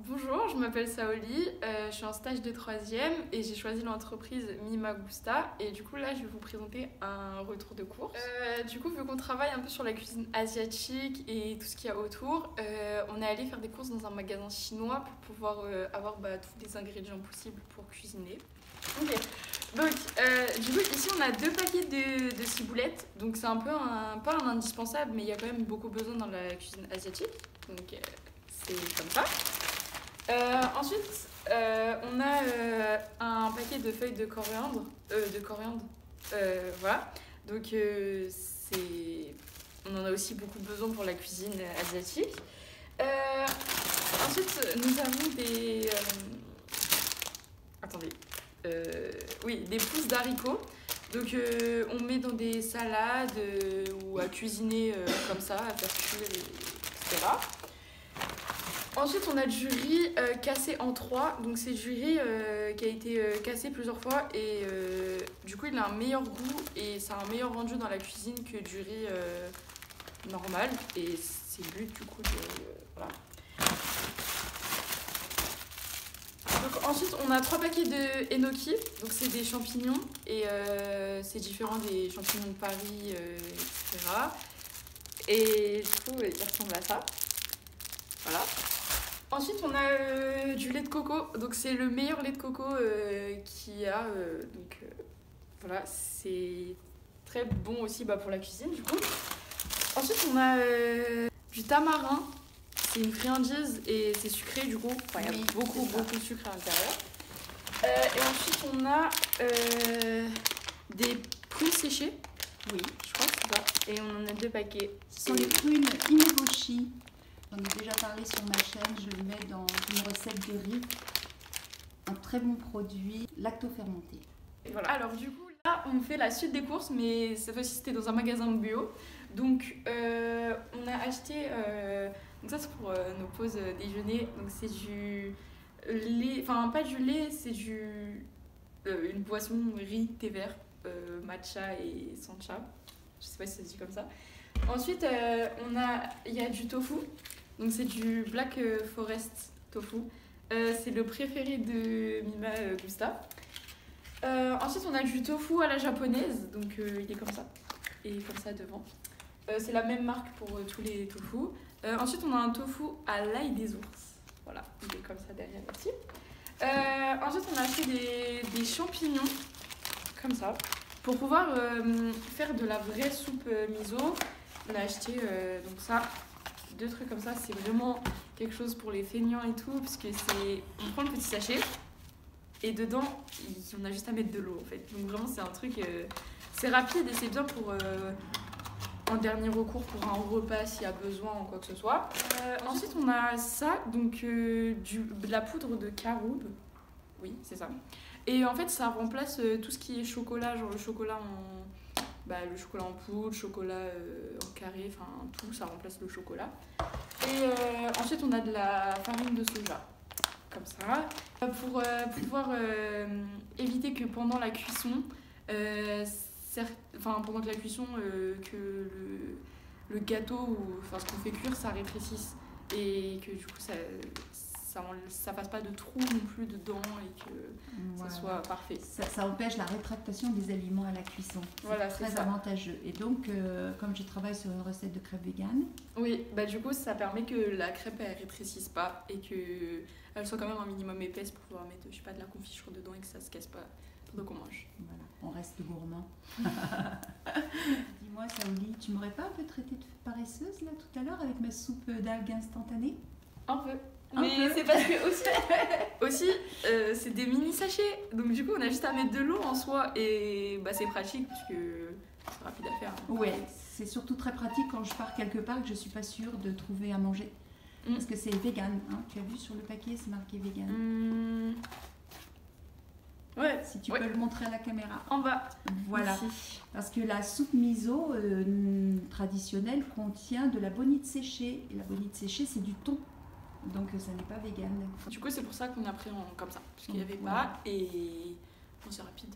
Bonjour, je m'appelle Saoli, je suis en stage de 3e et j'ai choisi l'entreprise Mima Gusta et du coup là je vais vous présenter un retour de course. Du coup vu qu'on travaille un peu sur la cuisine asiatique et tout ce qu'il y a autour, on est allé faire des courses dans un magasin chinois pour pouvoir avoir tous les ingrédients possibles pour cuisiner. Ok, donc du coup ici on a 2 paquets de ciboulettes, donc c'est un peu pas un indispensable mais il y a quand même beaucoup besoin dans la cuisine asiatique, donc c'est comme ça. Ensuite, on a un paquet de feuilles de coriandre. Voilà. Donc, on en a aussi beaucoup besoin pour la cuisine asiatique. Ensuite, nous avons des... attendez. Oui, des pousses d'haricots. Donc, on met dans des salades ou à cuisiner comme ça, à faire cuire, etc. Ensuite, on a du riz cassé en 3. Donc, c'est du riz qui a été cassé plusieurs fois. Et du coup, il a un meilleur goût et ça a un meilleur rendu dans la cuisine que du riz normal. Et c'est le but, du coup, voilà. Donc, ensuite, on a 3 paquets de enoki. Donc, c'est des champignons. Et c'est différent des champignons de Paris, etc. Et du coup, il ressemble à ça. Voilà. Ensuite, on a du lait de coco. Donc, c'est le meilleur lait de coco qu'il y a. Voilà, c'est très bon aussi pour la cuisine, du coup. Ensuite, on a du tamarin. C'est une friandise et c'est sucré, du coup. Enfin, il y a beaucoup de sucre à l'intérieur. Et ensuite, on a des prunes séchées. Oui, je crois que c'est ça. Et on en a 2 paquets. Ce sont les prunes Imeboshi. J'en ai déjà parlé sur ma chaîne, je le mets dans une recette de riz. Un très bon produit lactofermenté. Et voilà. Alors du coup, là, on fait la suite des courses, mais cette fois-ci, c'était dans un magasin bio. Donc, on a acheté... donc ça, c'est pour nos pauses déjeuner. Donc, c'est du lait... Enfin, pas du lait, c'est une boisson riz, thé vert, matcha et sancha. Je sais pas si ça se dit comme ça. Ensuite, il y a du tofu. Donc c'est du Black Forest tofu. C'est le préféré de Mima Gusta. Ensuite, on a du tofu à la japonaise. Donc il est comme ça. Et comme ça devant. C'est la même marque pour tous les tofu. Ensuite, on a un tofu à l'ail des ours. Voilà, il est comme ça derrière aussi. Ensuite, on a acheté des champignons. Comme ça. Pour pouvoir faire de la vraie soupe miso, on a acheté donc ça, 2 trucs comme ça. C'est vraiment quelque chose pour les feignants et tout, parce que on prend le petit sachet et dedans on a juste à mettre de l'eau en fait. Donc vraiment c'est un truc, c'est rapide et c'est bien pour en dernier recours pour un repas s'il y a besoin ou quoi que ce soit. Ensuite on a ça, donc de la poudre de caroube. Oui, c'est ça. Et en fait, ça remplace tout ce qui est chocolat, genre le chocolat en poudre, chocolat en carré, enfin tout, ça remplace le chocolat. Et ensuite, on a de la farine de soja, comme ça. Pour pouvoir éviter que pendant la cuisson, que le gâteau ou ce qu'on fait cuire, ça rétrécisse. Et que du coup, ça fasse pas de trous non plus dedans et que ça soit parfait. Ça empêche la rétractation des aliments à la cuisson. Voilà, c'est très avantageux. Et donc, comme je travaille sur une recette de crêpes vegan. Oui, du coup, ça permet que la crêpe elle rétrécisse pas et qu'elle soit quand même un minimum épaisse pour pouvoir mettre, je sais pas, de la confiture dedans et que ça se casse pas pendant qu'on mange. Voilà, on reste gourmand. Dis-moi, Saoli, tu m'aurais pas un peu traité de paresseuse là tout à l'heure avec ma soupe d'algues instantanée? Un peu. Mais c'est parce que aussi c'est des mini sachets, donc du coup on a juste à mettre de l'eau en soi et c'est pratique parce que c'est rapide à faire. Ouais, c'est surtout très pratique quand je pars quelque part et que je suis pas sûre de trouver à manger. Parce que c'est vegan, hein. Tu as vu sur le paquet, c'est marqué vegan. Ouais. Si tu peux le montrer à la caméra. En bas. Voilà. Ici. Parce que la soupe miso traditionnelle contient de la bonite séchée. Et la bonite séchée, c'est du thon. Donc ça n'est pas vegan. Du coup, c'est pour ça qu'on a pris comme ça. Parce qu'il n'y avait pas et c'est rapide.